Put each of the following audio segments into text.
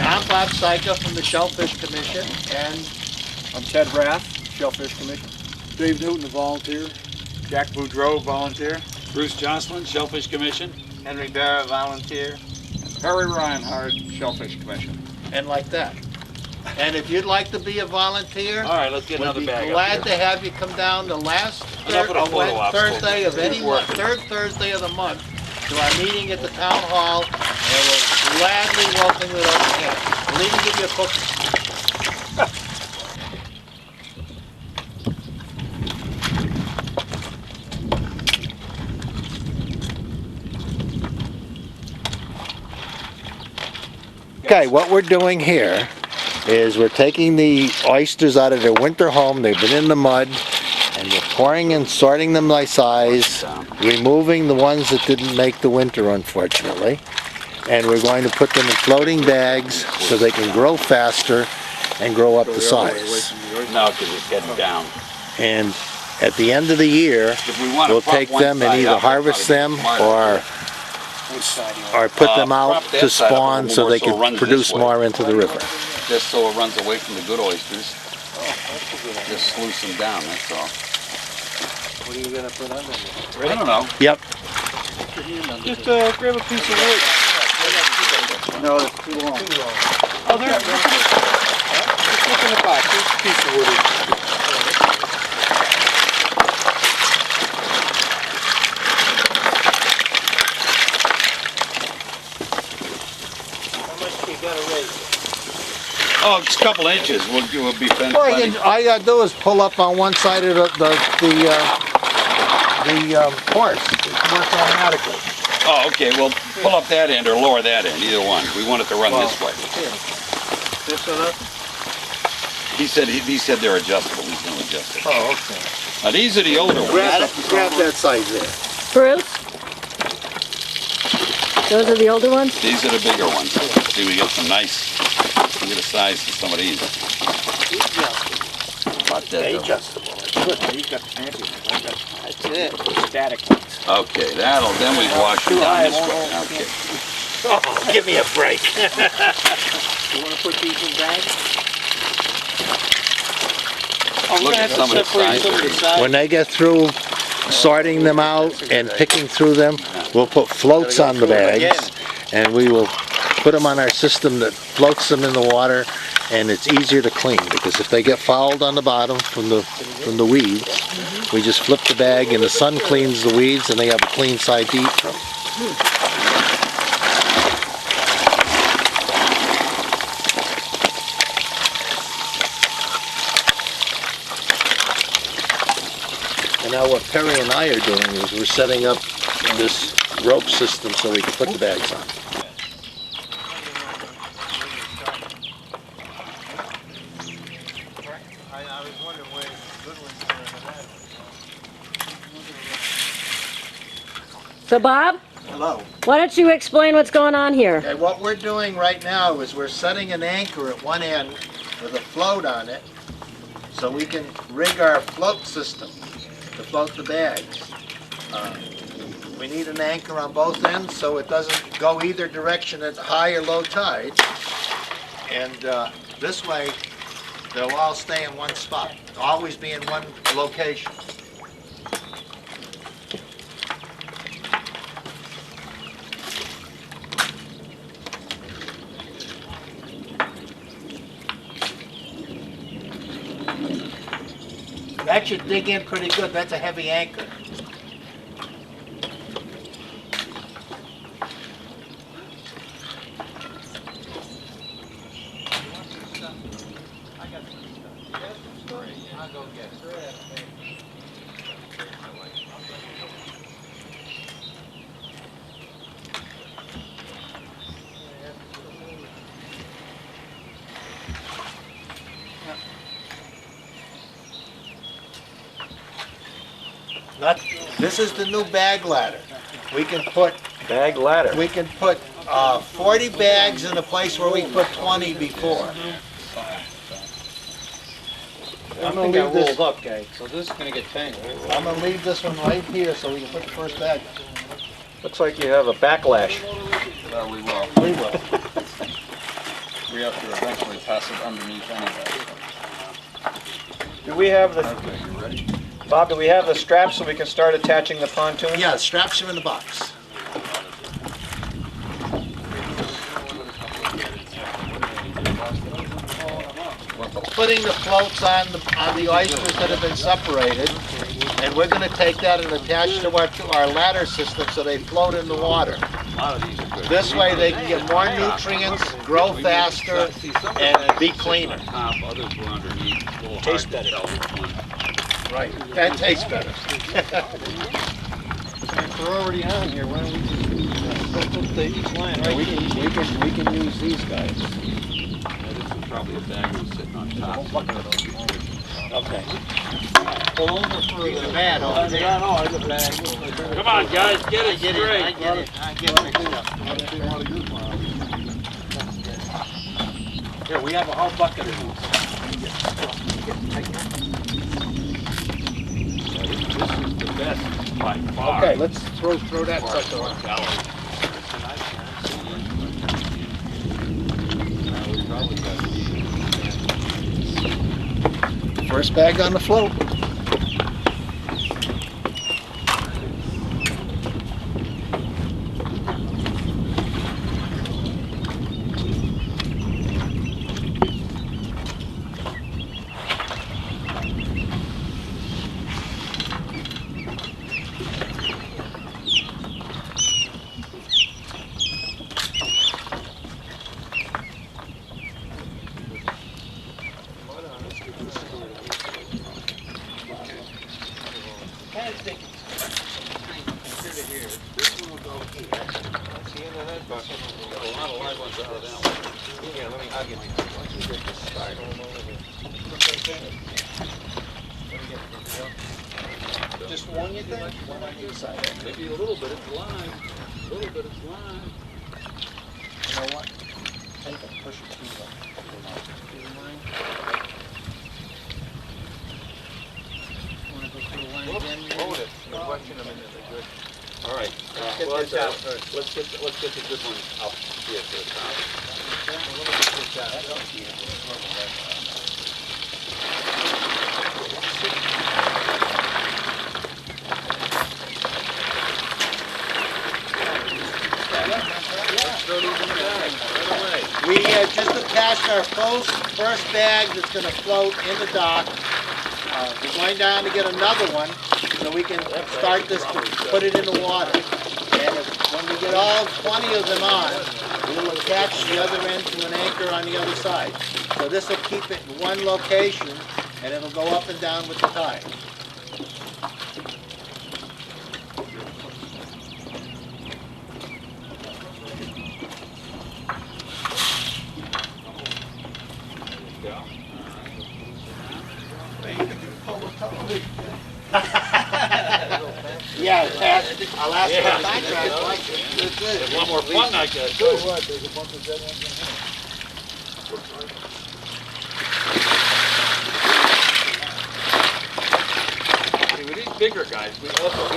I'm Bob Syka from the Shellfish Commission, and I'm Ted Rath, Shellfish Commission. Dave Newton, a volunteer. Jack Boudreau, volunteer. Bruce Jocelyn, Shellfish Commission. Henry Barra, volunteer, Harry Reinhardt, Shellfish Commission. and like that. And if you'd like to be a volunteer, All right, let's get we'd another be bag glad up to here. have you come down the last Enough of the photo ops, Thursday of any Keep month, working. third Thursday of the month, to our meeting at the town hall, and we'll gladly welcome you with open hands. We'll even give you a cookie. Okay, what we're doing here is we're taking the oysters out of their winter home. They've been in the mud, and we're pouring and sorting them by size, removing the ones that didn't make the winter, unfortunately. And we're going to put them in floating bags so they can grow faster and grow up to size. No, because it's getting down. And at the end of the year, If we want to we'll prop take one them and side either up, harvest them that'd probably be smarter. or put them out prop that to side up a spawn little so more they so it can runs produce this way. more into the river. Just so it runs away from the good oysters. Just sluice them down, that's all. What are you going to put under there? I don't know. Yep. Just grab a piece of wood. No, it's too long. Oh, there's look in the box. There's a piece of wood. How much you got to raise? Oh, it's a couple inches. We'll be plenty. Well, all you got to do is pull up on one side of the horse. It works automatically. Oh, okay. Well, pull up that end or lower that end, either one. We want it to run this way. Here. This one up? He said they're adjustable. He's going to adjust it. Oh, okay. Now these are the older ones. Grab that size there. Bruce? Those are the older ones? These are the bigger ones. See, we got some nice. Look at the size of some of these. About that, though. Adjustable. Good, he's got the fancy ones. I got That's it. the static ones. Okay, then we wash them down this way. Okay. Oh, give me a break. You want to put these in bags? Look at some of the size. When they get through sorting them out and picking through them, we'll put floats on the bags, and we will put them on our system that floats them in the water, and it's easier to clean, because if they get fouled on the bottom from the weeds, we just flip the bag and the sun cleans the weeds, and they have a clean side to eat from. And now what Perry and I are doing is we're setting up this rope system so we can put the bags on. So Bob, Hello. why don't you explain what's going on here? Okay, what we're doing right now is we're setting an anchor at one end with a float on it so we can rig our float system to float the bags. We need an anchor on both ends so it doesn't go either direction at high or low tide. And this way, they'll all stay in one spot, always be in one location. That should dig in pretty good. That's a heavy anchor. This is the new bag ladder. We can put Bag ladder. 40 bags in a place where we put 20 before. I'm gonna leave this. up, guys, so this is gonna get tangled. I'm gonna leave this one right here so we can put the first bag. Looks like you have a backlash. Well, we will. We will. we have to eventually pass it underneath anyway. Do we have the, Okay, you ready? Bob, do we have the straps so we can start attaching the pontoon? Yeah, straps are in the box. Putting the floats on the oysters that have been separated, and we're going to take that and attach to our ladder system so they float in the water. This way they can get more nutrients, grow faster, and be cleaner. Taste better. Right. That tastes better. If we're already on here, why don't we just put the each line right here? We can use these guys. Probably a bag was sitting on top. Okay. Well, over for the bad over there. Come on, guys, get it straight. I get it mixed up. Here, we have a whole bucket of these. This is the best by far. Okay, let's throw that sucker on. First bag on the float. Just one, you think? One on each side. Maybe a little bit of line. A little bit of line. You know what? Take it, push it through the line. Want to go through the line again? Hold it. You're watching them in there. Good. All right. Get Well, this out. let's get the good one up here to the top. Throw these in the bag right away. We just attached our first bag that's going to float in the dock. We're going down to get another one so we can start this to put it in the water. And when we get all 20 of them on, we'll attach the other end to an anchor on the other side. So this will keep it in one location and it'll go up and down with the tide. Yeah, I'll ask for a contract like it. One more fun like that, too. There's a bunch of dead ones in here. See, with these bigger guys, we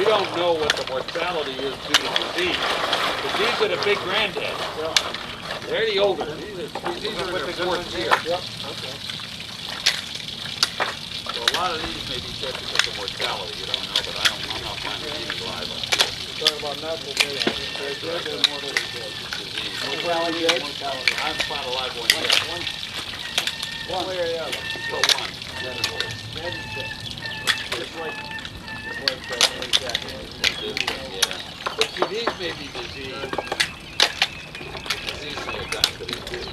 don't know what the mortality is due to disease. But these are the big granddads. They're the older. These are in their fourth year. So a lot of these may be dead because of mortality. You don't know, but I'm not finding any live on here. You're talking about natural death. They're dead, they're mortally dead. Mortality. I haven't found a live one yet. One way or the other. So one. Dead is dead. Just like Yeah. But see, these may be diseased. Disease may have gotten to these too.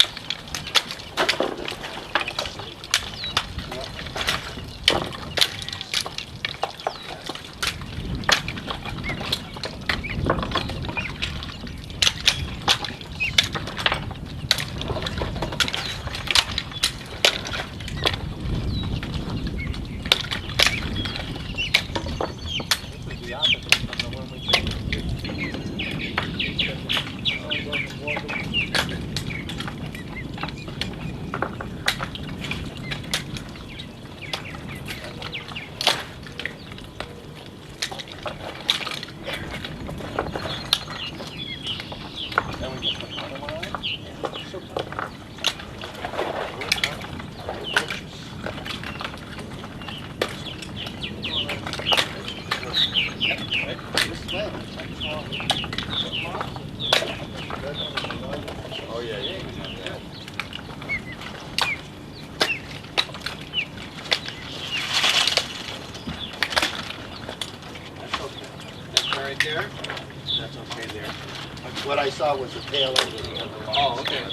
Oh, yeah, yeah. That's okay. That's right there? That's okay there. What I saw was the tail end of the other one. Oh, okay.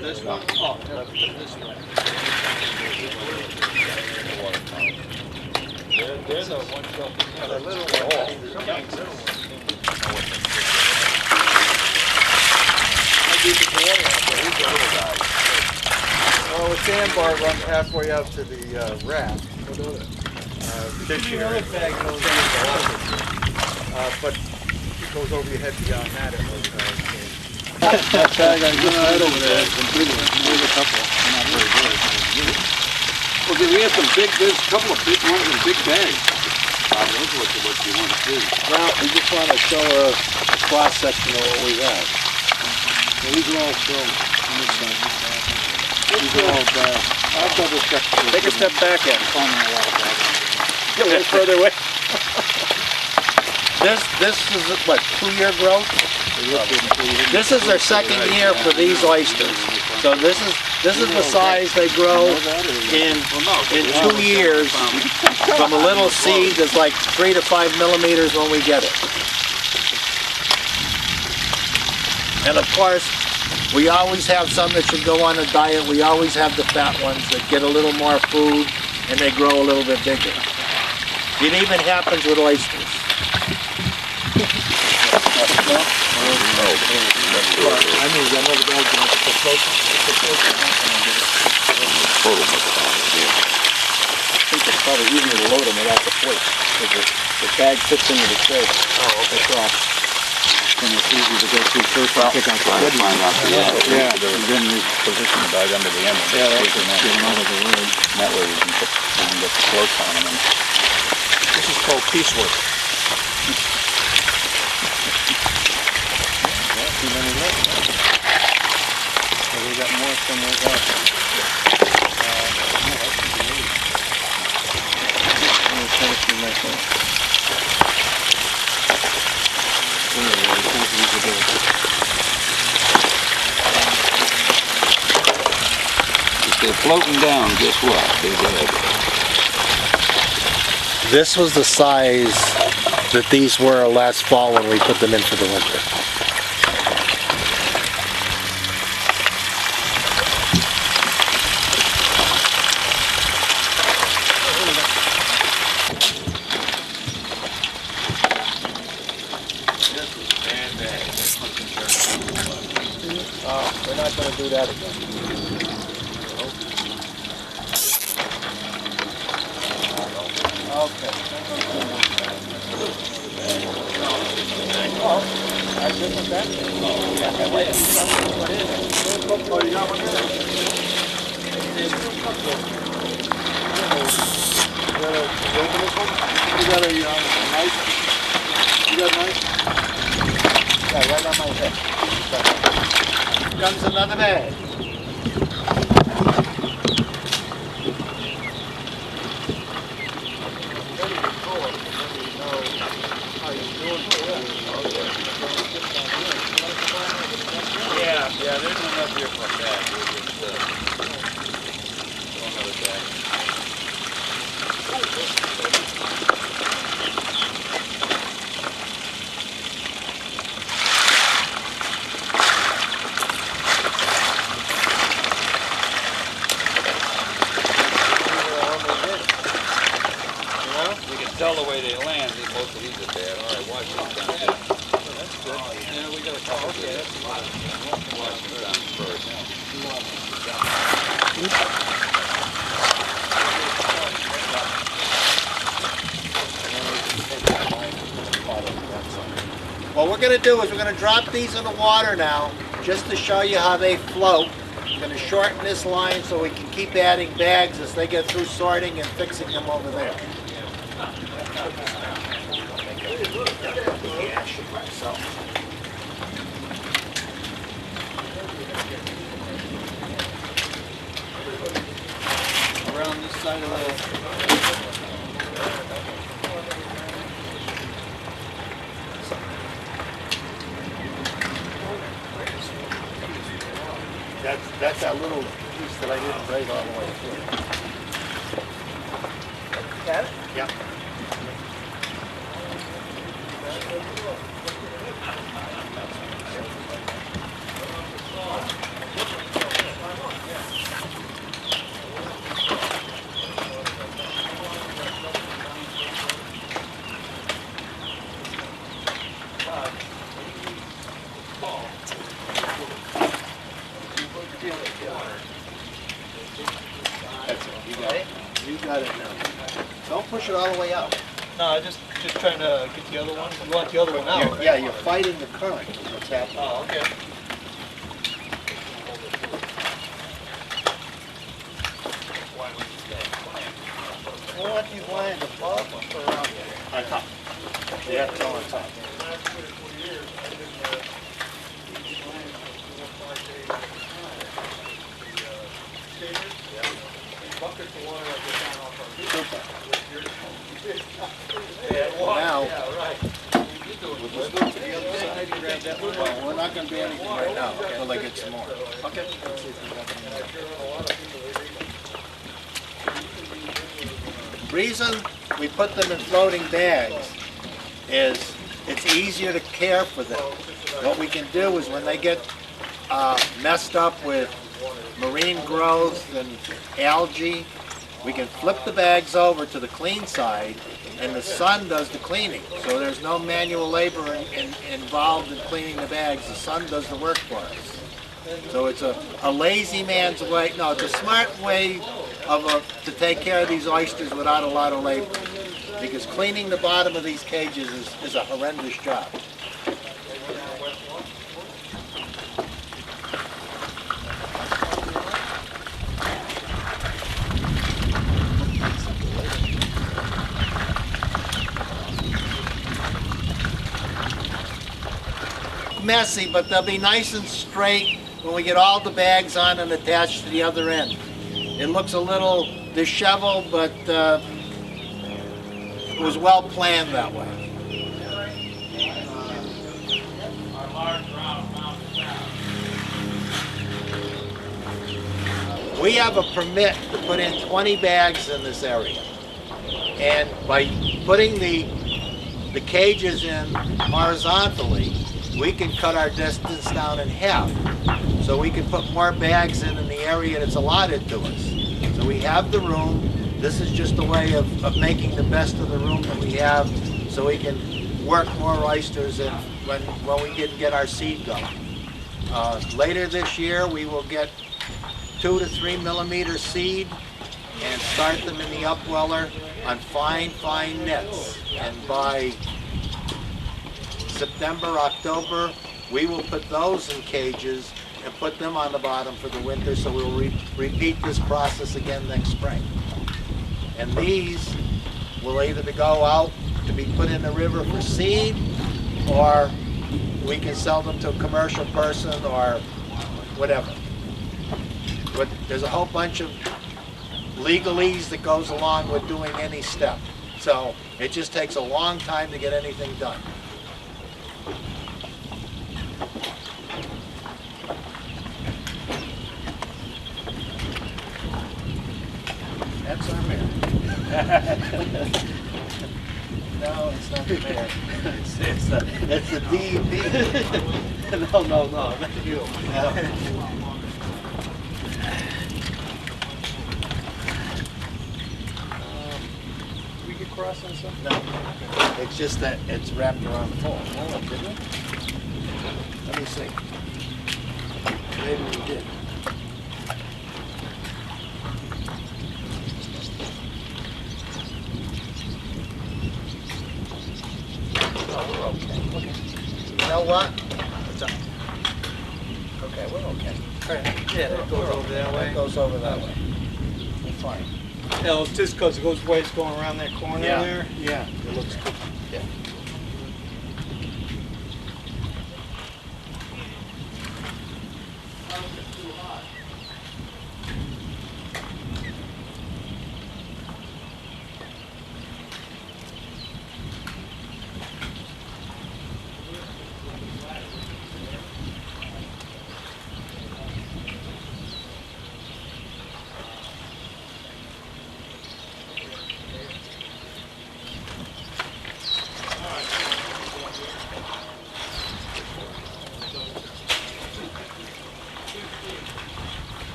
This one? Oh, this one. There's a one shot. The little one. Well, the sandbar runs halfway out to the raft. Fish area. But it goes over your head beyond that. That bag I just had over there is completely, there's a couple. Not very good. Okay, we have some big, there's a couple of big ones in big bags. Those are what you want to see. Well, we just want to show a cross section of what we have. These are all still on this side. These are all bad. I'll double check. Take a step back and get a little further away. This is what, 2-year growth? This is their second year for these oysters. So this is the size they grow in 2 years from a little seed that's like 3 to 5 millimeters when we get it. And of course, we always have some that should go on a diet. We always have the fat ones that get a little more food and they grow a little bit bigger. It even happens with oysters. I think it's probably easier to load them without the plate, because the bag fits into the tray. Oh, okay. And it's easy to go through first and pick out the good ones. Yeah, then you position the bag under the end. Yeah, that's get them out of the way. That way you can get the floats on them. This is called piecework. So we got more somewhere else. If they're floating down, guess what? They're dead. This was the size that these were last fall when we put them in for the winter. We're not going to do that again. Okay. I give them that. Oh, you got one there? You got a knife? You got a knife? Yeah, right on my head. Comes another bag. Yeah, there's enough here for that. We'll just, throw another bag. We can tell the way they land, most of these are bad. All right, watch this down. That's good. Yeah, we got a couple. Okay, that's fine. Watch this down first. What we're going to do is we're going to drop these in the water now, just to show you how they float. We're going to shorten this line so we can keep adding bags as they get through sorting and fixing them over there. Around this side of the... That's that little piece that I didn't break all the way through. Got it? Yep. That's it. You got it. You got it now. Don't push it all the way out. No, just trying to get the other one. You want the other one out, right? Yeah, you're fighting the current is what's happening. Oh, okay. I want these lines above or around there? On top. Yeah, it's all on top. Now, we'll just go to the other side and grab that one. Well, we're not gonna do anything right now until I get some more. Okay. Let's see if we got any more. Reason we put them in floating bags is it's easier to care for them. What we can do is when they get messed up with marine growth and algae, we can flip the bags over to the clean side and the sun does the cleaning. So there's no manual labor involved in cleaning the bags. The sun does the work for us. So it's a lazy man's way, no, it's a smart way to take care of these oysters without a lot of labor. Because cleaning the bottom of these cages is a horrendous job. Messy, but they'll be nice and straight when we get all the bags on and attached to the other end. It looks a little disheveled, but it was well planned that way. We have a permit to put in 20 bags in this area. And by putting the cages in horizontally, we can cut our distance down in half. So we can put more bags in the area that's allotted to us. So we have the room. This is just a way of making the best of the room that we have so we can work more oysters and when we can get our seed going. Later this year, we will get 2 to 3 millimeter seed and start them in the upweller on fine nets. And by September, October, we will put those in cages and put them on the bottom for the winter, so we'll repeat this process again next spring. And these will either go out to be put in the river for seed, or we can sell them to a commercial person or whatever. But there's a whole bunch of legalese that goes along with doing any step. So it just takes a long time to get anything done. That's our mayor. No, it's not the mayor. It's the DEP. No, not you. We get cross on something? No, it's just that it's wrapped around the pole. Oh, did we? Let me see. Maybe we did. You know what? What's up? Okay, we're okay. Yeah, that goes over that way. That goes over that way. We're fine. Yeah, it's just because it goes way it's going around that corner there. Yeah, it looks good. Yeah.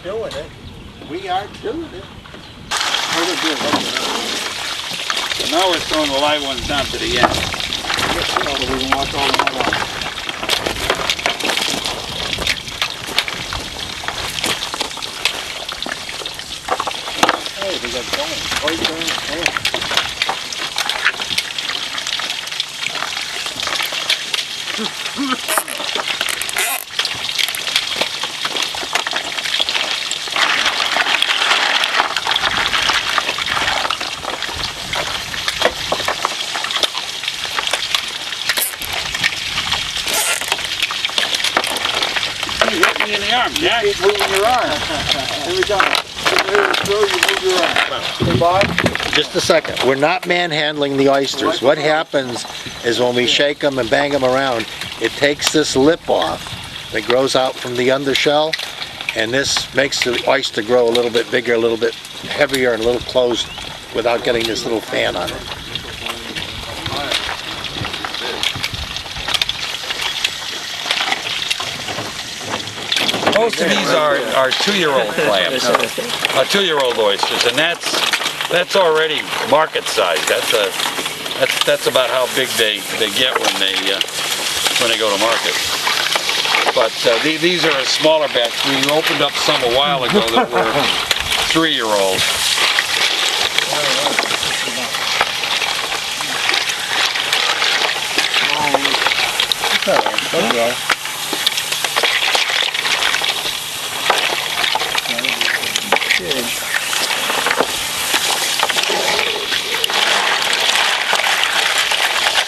doing it. We are doing it. So now we're throwing the live ones down to the end. So we can watch all the ones. Hey, they got going. Oyster and clam. You hit me in the arm, Jack. Keep moving your arm. Every time. You move your arm. Hey, Bob? Just a second. We're not manhandling the oysters. What happens is when we shake them and bang them around, it takes this lip off that grows out from the undershell, and this makes the oyster grow a little bit bigger, a little bit heavier, and a little closed without getting this little fan on it. Most of these are 2-year-old clams, 2-year-old oysters, and that's already market size. That's about how big they get when they go to market. But these are a smaller batch. We opened up some a while ago that were 3-year-old.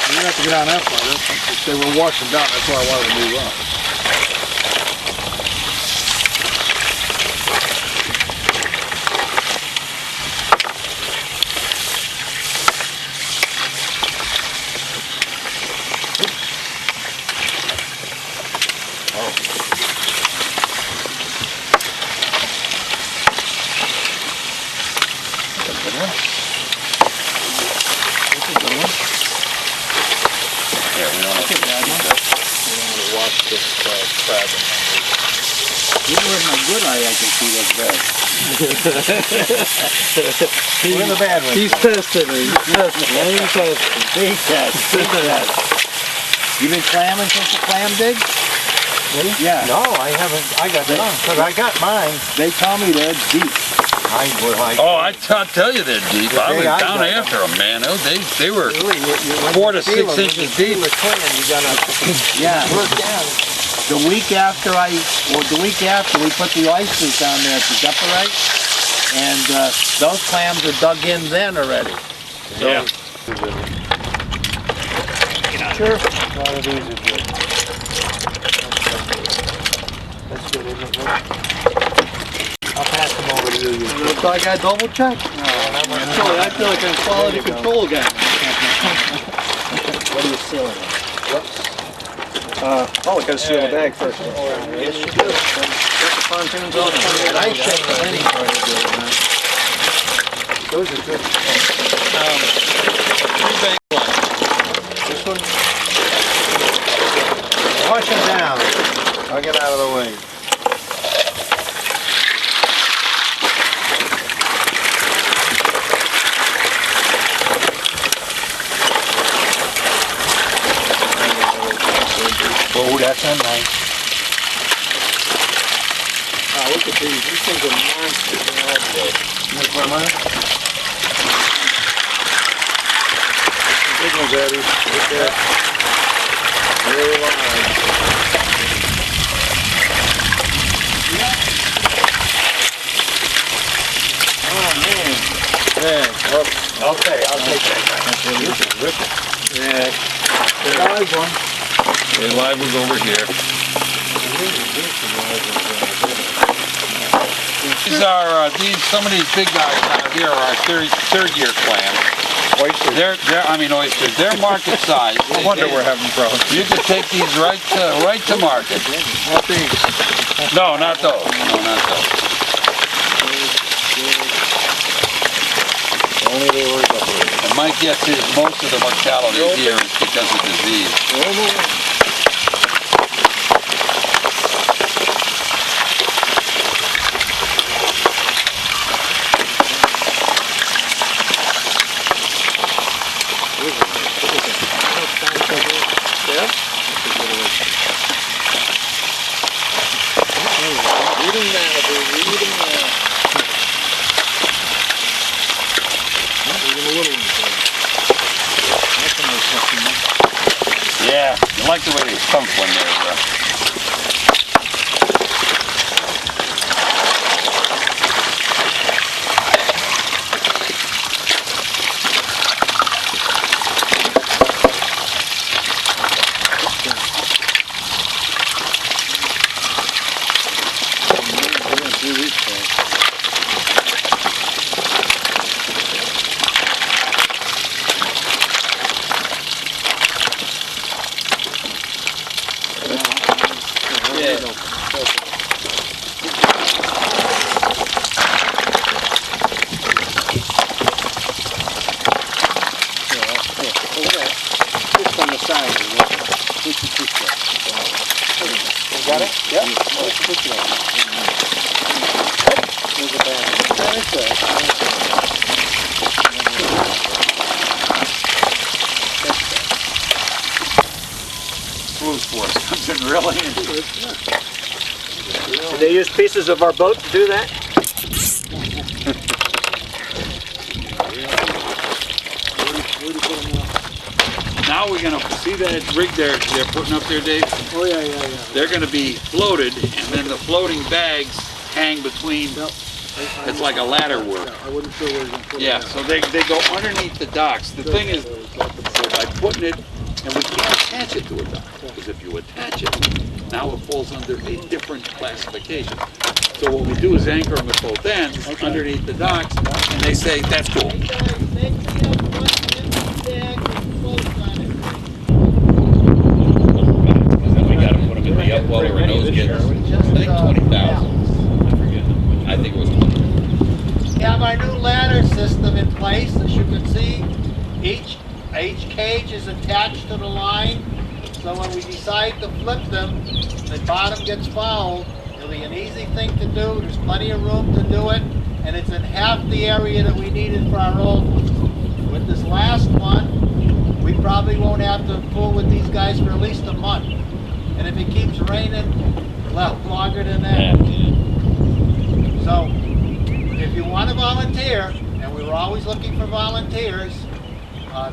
You have to get on that part. They were washing down, that's why I wanted to move up. Even with my good eye, I can see that's bad. We're the bad ones. He's testing it. He's testing it. He's testing. Big test, big test. You been clamming since the clam dig? Me? Yeah. No, I haven't. I got none. Because I got mine. They tell me they're deep. Mine were like... Oh, I'll tell you they're deep. I was I down got after them, man. They were Really, when 4 to you feel 6 them, inches when you deep. feel the clam, you gotta Yeah. work down. The week after we put the oysters down there at the Deparite, and those clams are dug in then already. So, Yeah. Sure. A lot of these are good. That's good, isn't it? I'll pass them over to you. so I got double check. Sorry, I feel like I'm quality control guy. What are you sealing? Oh, I gotta seal the bag first. Yes, you do. Got the pontoons on it. And I shake them anyway. Those are good. This one? Wash them down. I'll get out of the way. Oh, that's a nice. Oh, look at these. These things are monsters. This one, man? Big ones, Eddie. Look at that. Very large. Oh, man. Yeah. Okay, I'll take that. Yeah. The live one. The live was over here. These are some of these big guys out here are third year clams. Oysters. Oysters. They're market size. No wonder we're having problems. You can take these right to market. Not these. No, not those. No, not those. Only they were double. And my guess is most of the mortality here is because of disease. now, baby. Eat them now. Even the little ones. That's a nice looking one. Yeah, you like the way they stunk when they're Just on the side. You got it? Yep. Let's push it up. There's a bag. That's it. Blues Force comes in really handy. Did they use pieces of our boat to do that? Now we're gonna see that rig they're putting up there, Dave. Oh, yeah. They're gonna be floated, and then the floating bags hang between. Yep. It's like a ladder work. I wasn't sure where you were going to put it. Yeah, so they go underneath the docks. The thing is, by putting it, and we can't attach it to a dock, because if you attach it, now it falls under a different classification. So what we do is anchor them at both ends, underneath the docks, and they say, that's cool. Then we gotta put them in the upwater, and those get, I think, 20,000. I think it was 20. We have our new ladder system in place. As you can see, each cage is attached to the line. So when we decide to flip them, the bottom gets fouled. It'll be an easy thing to do. There's plenty of room to do it. And it's in half the area that we needed for our old one. With this last one, we probably won't have to fool with these guys for at least a month. And if it keeps raining, well, longer than that. So, if you want to volunteer, and we were always looking for volunteers,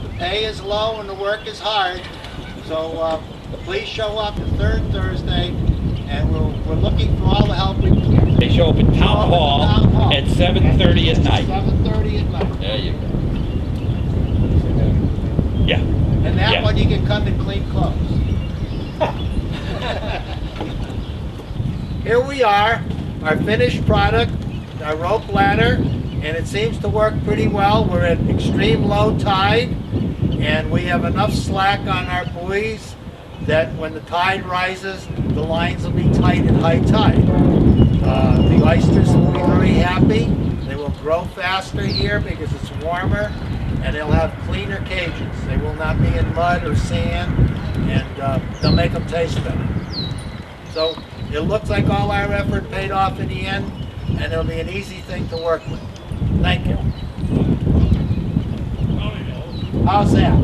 the pay is low and the work is hard, so please show up the third Thursday, and we're looking for all the help we can get. They show up at Town Hall at 7:30 at night. 7:30 at night. There you go. Yeah. And that Yeah. one you can come in clean clothes. Here we are, our finished product, our rope ladder, and it seems to work pretty well. We're at extreme low tide, and we have enough slack on our buoys that when the tide rises, the lines will be tight at high tide. The oysters will be very happy. They will grow faster here because it's warmer, and they'll have cleaner cages. They will not be in mud or sand, and they'll make them taste better. So it looks like all our effort paid off in the end, and it'll be an easy thing to work with. Thank you. How's that?